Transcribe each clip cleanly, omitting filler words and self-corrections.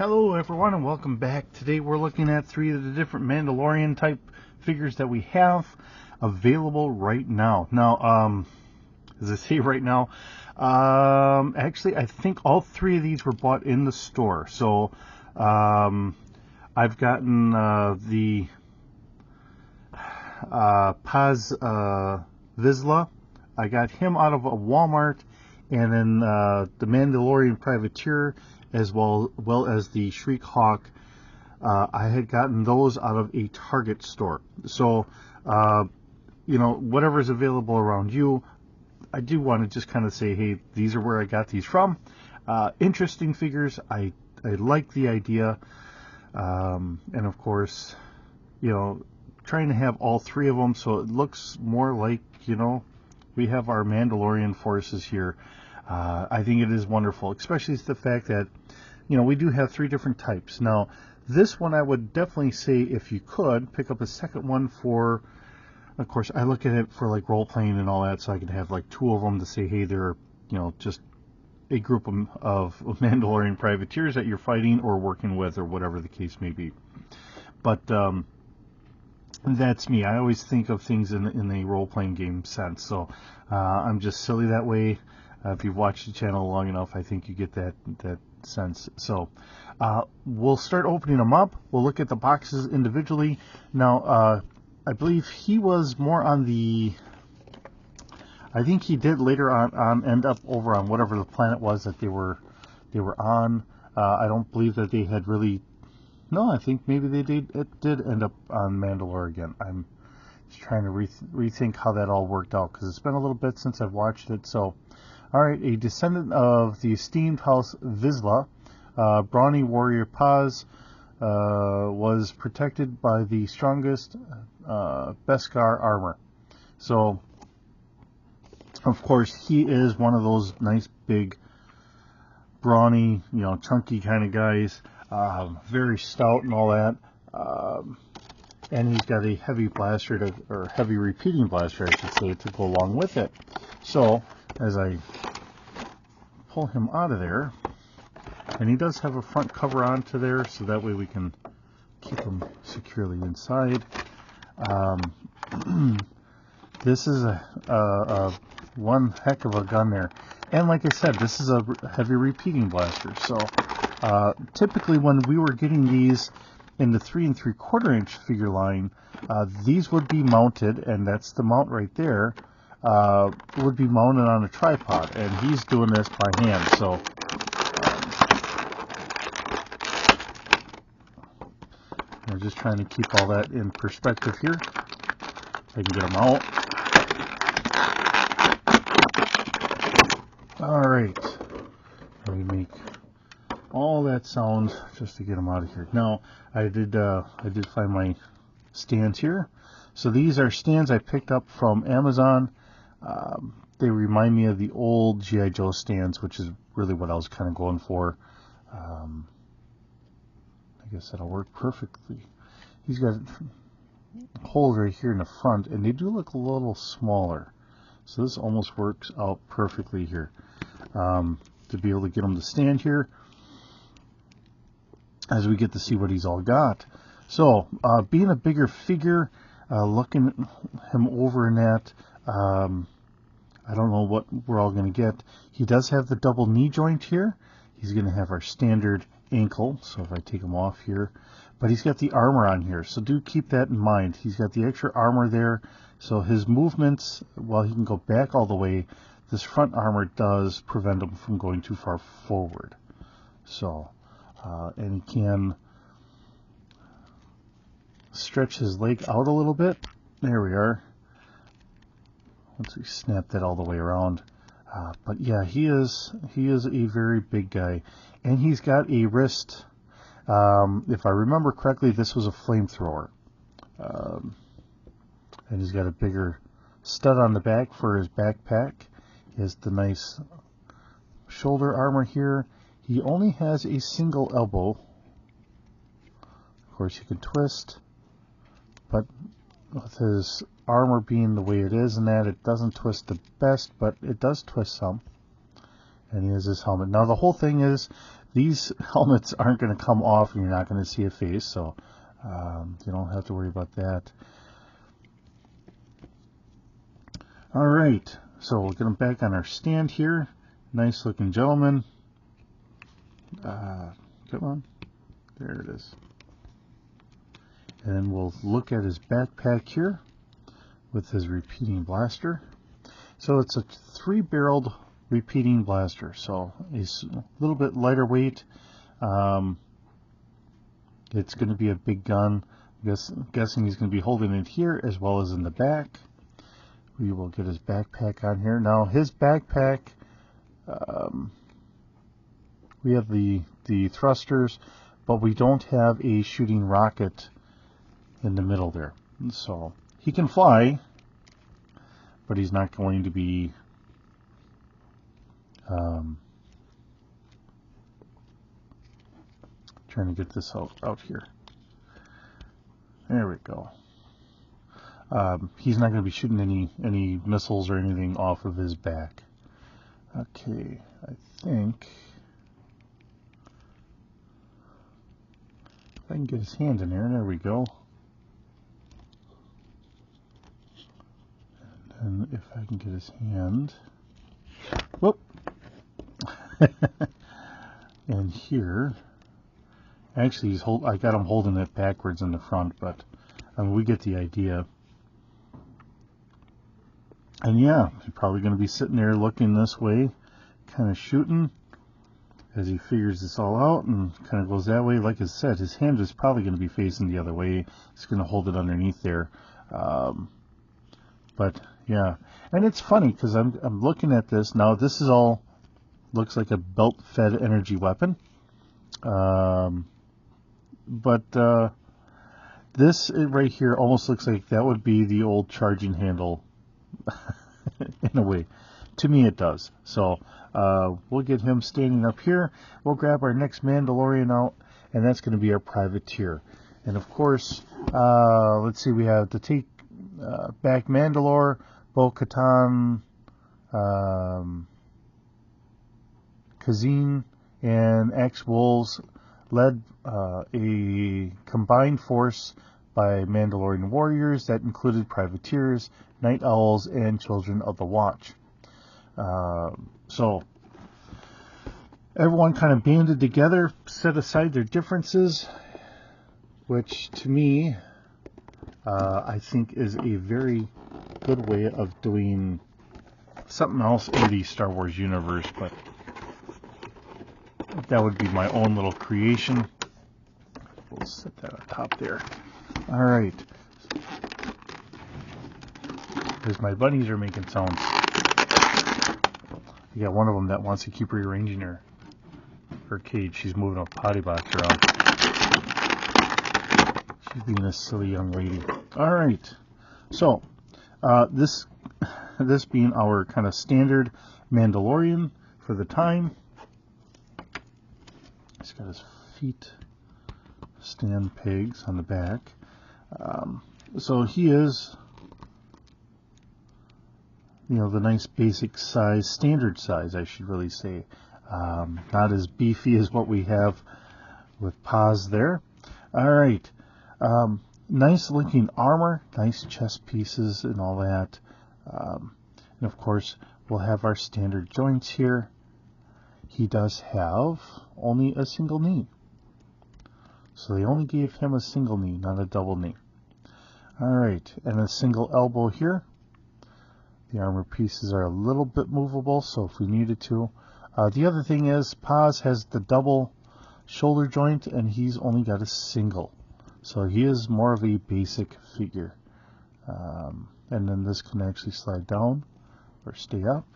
Hello everyone and welcome back. Today we're looking at 3 of the different Mandalorian type figures that we have available right now. Now, as I say right now, actually I think all 3 of these were bought in the store. So I've gotten the Paz Vizsla. I got him out of a Walmart, and then the Mandalorian Privateer, as well as the Shriek Hawk, I had gotten those out of a Target store. So, whatever's available around you, I do want to just kind of say, hey, these are where I got these from. Interesting figures. I like the idea. And of course, trying to have all 3 of them so it looks more like, we have our Mandalorian forces here. I think it is wonderful, especially the fact that, we do have 3 different types. Now, this one I would definitely say, if you could, pick up a second one for, of course, I look at it for like role-playing and all that, so I could have like 2 of them to say, hey, they're, just a group of Mandalorian privateers that you're fighting or working with, or whatever the case may be. But that's me. I always think of things in a role-playing game sense, so I'm just silly that way. If you've watched the channel long enough, I think you get that sense. So we'll start opening them up. We'll look at the boxes individually. Now, I believe he was more on the... I think he did later on end up over on whatever the planet was that they were on. I don't believe that they had really... No, I think maybe they did end up on Mandalore again. I'm just trying to rethink how that all worked out, because it's been a little bit since I've watched it. So, all right, a descendant of the esteemed House Vizsla, brawny warrior Paz, was protected by the strongest Beskar armor. So, of course, he is one of those nice big, brawny, chunky kind of guys. Very stout and all that, and he's got a heavy blaster, or heavy repeating blaster, I should say, to go along with it. So, as I pull him out of there, and he does have a front cover onto there, so that way we can keep him securely inside. This is a one heck of a gun there, and like I said, this is a heavy repeating blaster. So typically when we were getting these in the 3 3/4 inch figure line, these would be mounted, and that's the mount right there, would be mounted on a tripod, and he's doing this by hand. So I'm just trying to keep all that in perspective here. If I can get them out. Alright, let me make all that sound just to get them out of here. Now, I did find my stands here. So these are stands I picked up from Amazon. They remind me of the old G.I. Joe stands, which is really what I was kind of going for. I guess that'll work perfectly. He's got holes right here in the front, and they do look a little smaller. So this almost works out perfectly here. To be able to get him to stand here as we get to see what he's all got. So, being a bigger figure, looking him over in that, I don't know what we're all going to get. He does have the double knee joint here. He's going to have our standard ankle, so if I take him off here. But he's got the armor on here, so do keep that in mind. He's got the extra armor there, so his movements, while he can go back all the way, this front armor does prevent him from going too far forward. So, and he can stretch his leg out a little bit. There we are. Once we snap that all the way around. But yeah, he is a very big guy, and he's got a wrist. If I remember correctly, this was a flamethrower, and he's got a bigger stud on the back for his backpack. He has the nice shoulder armor here. He only has a single elbow. Of course, you can twist, but with his armor being the way it is and that, it doesn't twist the best, but it does twist some. And he has his helmet. Now the whole thing is, these helmets aren't going to come off and you're not going to see a face, so you don't have to worry about that. Alright, so we'll get him back on our stand here. Nice looking gentleman. Come on. There it is. And we'll look at his backpack here with his repeating blaster. So it's a 3-barreled repeating blaster, so it's a little bit lighter weight. It's going to be a big gun. Guessing he's going to be holding it here as well as in the back. We will get his backpack on here. Now his backpack, we have the thrusters, but we don't have a shooting rocket in the middle there. So he can fly, but he's not going to be trying to get this out here. There we go. He's not going to be shooting any missiles or anything off of his back. Okay, I think if I can get his hand in there. There we go. And if I can get his hand, whoop, and here, actually I got him holding it backwards in the front, but I mean, we get the idea. And yeah, he's probably going to be sitting there looking this way, kind of shooting as he figures this all out and kind of goes that way. Like I said, his hand is probably going to be facing the other way. He's going to hold it underneath there. But yeah, and it's funny because I'm looking at this now. This is all looks like a belt-fed energy weapon, but this right here almost looks like that would be the old charging handle. In a way, to me it does. So we'll get him standing up here. We'll grab our next Mandalorian out, and that's going to be our privateer. And of course, let's see, we have to take back Mandalore, Bo-Katan, Kazin, and X-Wolves led a combined force by Mandalorian warriors that included privateers, night owls, and children of the watch. So everyone kind of banded together, set aside their differences, which to me I think is a very good way of doing something else in the Star Wars universe, but that would be my own little creation. We'll set that on top there. Alright. Because my bunnies are making sounds. You got one of them that wants to keep rearranging her cage. She's moving a potty box around. She's being a silly young lady. Alright. So, this being our kind of standard Mandalorian for the time. He's got his feet stand pegs on the back. So he is, you know, the nice basic size, standard size, I should really say. Not as beefy as what we have with Paz there. Alright. Nice looking armor, nice chest pieces and all that. And of course, we'll have our standard joints here. He does have only a single knee. So they only gave him a single knee, not a double knee. Alright, and a single elbow here. The armor pieces are a little bit movable, so if we needed to. The other thing is, Paz has the double shoulder joint, and he's only got a single. So he is more of a basic figure. And then this can actually slide down or stay up.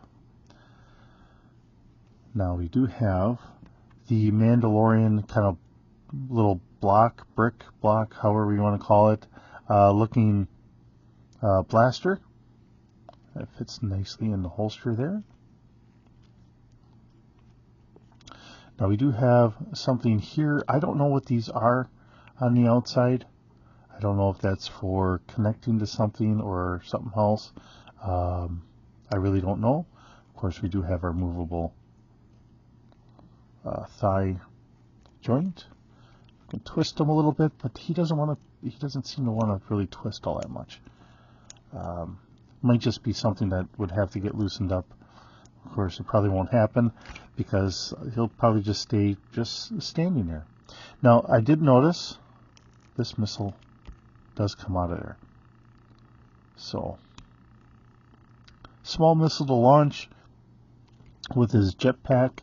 Now we do have the Mandalorian kind of little brick block, however you want to call it, looking blaster. That fits nicely in the holster there. Now we do have something here. I don't know what these are on the outside. I don't know if that's for connecting to something or something else. I really don't know. Of course, we do have our movable thigh joint. I can twist him a little bit, but he doesn't seem to want to really twist all that much. Might just be something that would have to get loosened up. Of course, it probably won't happen because he'll probably just stay standing there. Now, I did notice this missile does come out of there. So, small missile to launch with his jetpack,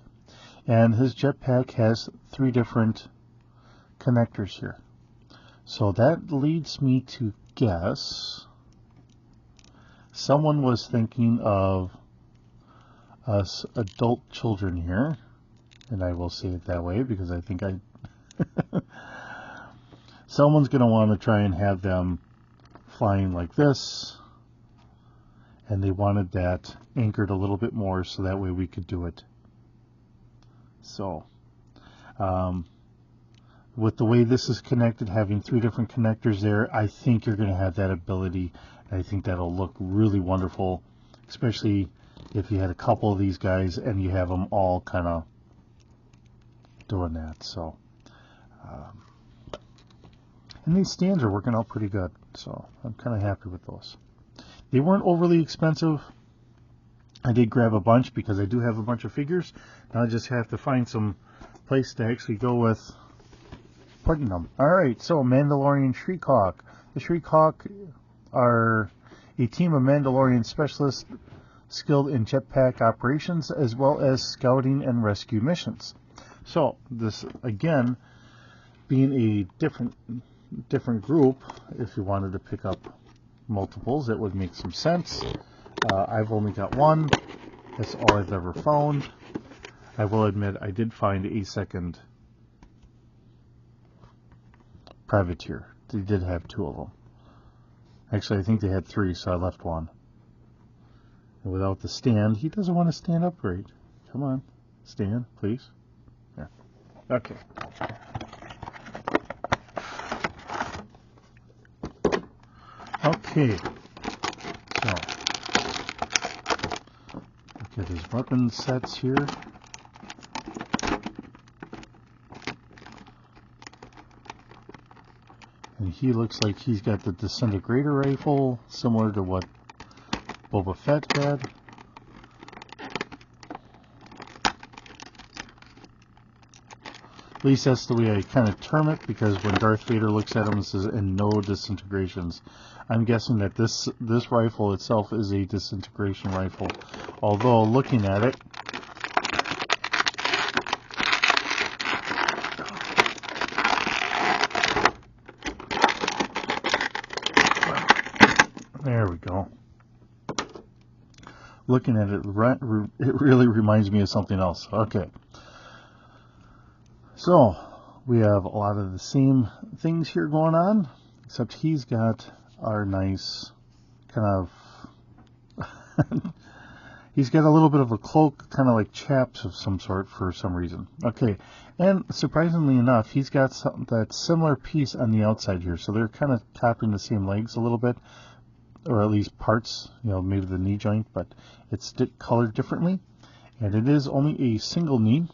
and his jetpack has 3 different connectors here. So that leads me to guess someone was thinking of us adult children here, and I will say it that way because I think someone's going to want to try and have them flying like this, and they wanted that anchored a little bit more so that way we could do it. So with the way this is connected, having 3 different connectors there, I think you're going to have that ability. I think that'll look really wonderful, especially if you had a couple of these guys and you have them all kind of doing that. So and these stands are working out pretty good, so I'm kind of happy with those. They weren't overly expensive. I did grab a bunch because I do have a bunch of figures. Now I just have to find some place to actually go with putting them. Alright, so Mandalorian Shriek-Hawk. The Shriek-Hawk are a team of Mandalorian specialists skilled in jetpack operations as well as scouting and rescue missions. So this, again, being a different group, if you wanted to pick up multiples, it would make some sense. I've only got one. That's all I've ever found. I will admit I did find a second privateer. They did have 2 of them. Actually, I think they had 3, so I left one. And without the stand, he doesn't want to stand upright. Come on, stand, please. There. Okay. Okay. So, look at his weapon sets here. And he looks like he's got the disintegrator rifle, similar to what Boba Fett had. At least that's the way I kind of term it, because when Darth Vader looks at him, it says, and no disintegrations. I'm guessing that this rifle itself is a disintegration rifle. Although, looking at it, there we go. Looking at it, it really reminds me of something else. Okay. So, we have a lot of the same things here going on, except he's got our nice kind of... he's got a little bit of a cloak, kind of like chaps of some sort for some reason. Okay, and surprisingly enough, he's got that similar piece on the outside here, so they're kind of copying the same legs a little bit, or at least parts, maybe the knee joint, but it's colored differently, and it is only a single knee.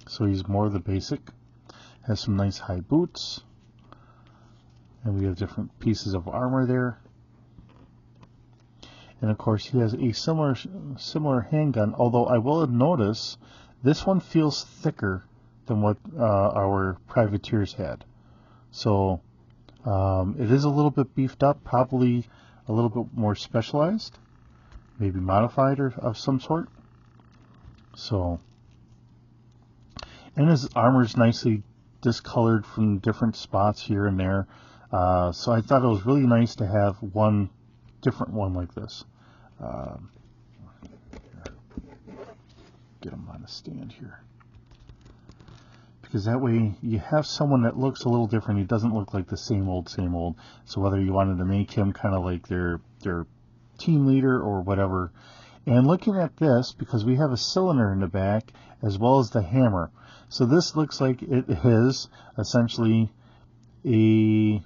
So he's more of the basic. Has some nice high boots. And we have different pieces of armor there. And of course he has a similar handgun, although I will notice this one feels thicker than what our privateers had. So it is a little bit beefed up, probably a little bit more specialized, maybe modified or of some sort. So, and his armor is nicely discolored from different spots here and there. So I thought it was really nice to have one different one like this. Get him on a stand here. Because that way you have someone that looks a little different. He doesn't look like the same old. So whether you wanted to make him kind of like their team leader or whatever. And looking at this, because we have a cylinder in the back as well as the hammer. So this looks like it is essentially a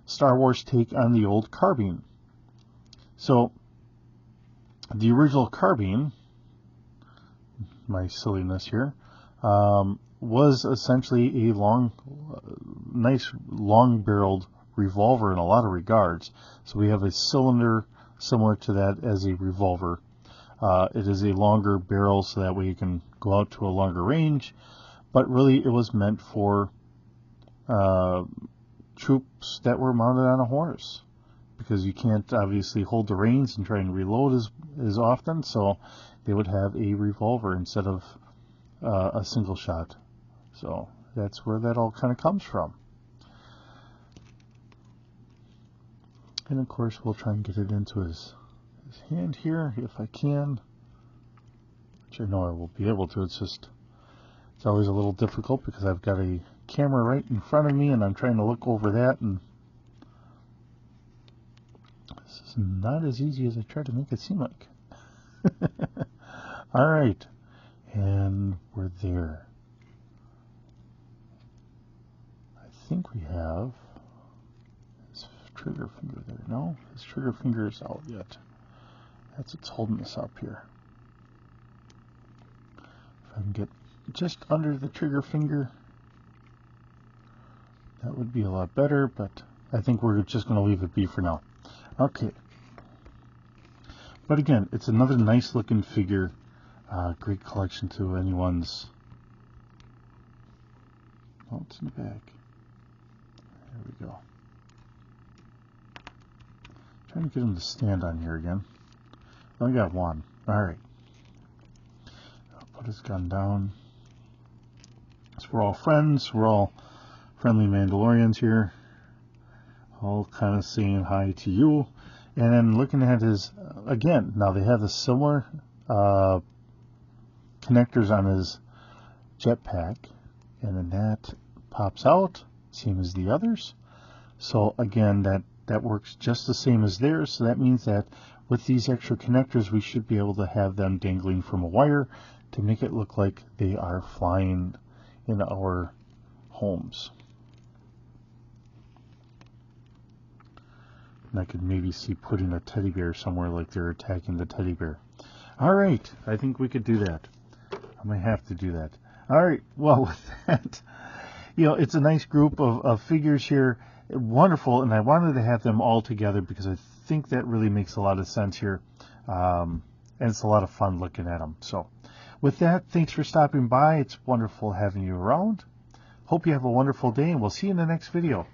Star Wars take on the old carbine. So the original carbine, my silliness here, was essentially a nice long-barreled revolver in a lot of regards. So we have a cylinder similar to that as a revolver. It is a longer barrel, so that way you can go out to a longer range, but really it was meant for troops that were mounted on a horse, because you can't obviously hold the reins and try and reload as often, so they would have a revolver instead of a single shot. So that's where that all kind of comes from. And of course we'll try and get it into his hand here if I can, which I know I will be able to. It's always a little difficult because I've got a camera right in front of me and I'm trying to look over that, and this is not as easy as I try to make it seem like. Alright, and we're there. I think we have his trigger finger there. No, his trigger finger is out yet. That's what's holding us up here. If I can get just under the trigger finger, that would be a lot better, but I think we're just going to leave it be for now. Okay. But again, it's another nice looking figure. Great collection to anyone's. Oh, it's in the back. There we go. Trying to get him to stand on here again. I got one. Alright. I'll put his gun down. So we're all friends. We're all friendly Mandalorians here. All kind of saying hi to you. And then looking at his, again, now they have the similar connectors on his jetpack. And then that pops out, same as the others. So again, that works just the same as theirs. So that means that with these extra connectors, we should be able to have them dangling from a wire to make it look like they are flying in our homes. And I could maybe see putting a teddy bear somewhere like they're attacking the teddy bear. Alright, I think we could do that. I might have to do that. Alright, well, with that, it's a nice group of figures here. Wonderful, and I wanted to have them all together because I think that really makes a lot of sense here. And it's a lot of fun looking at them. So, with that, thanks for stopping by. It's wonderful having you around. Hope you have a wonderful day, and we'll see you in the next video.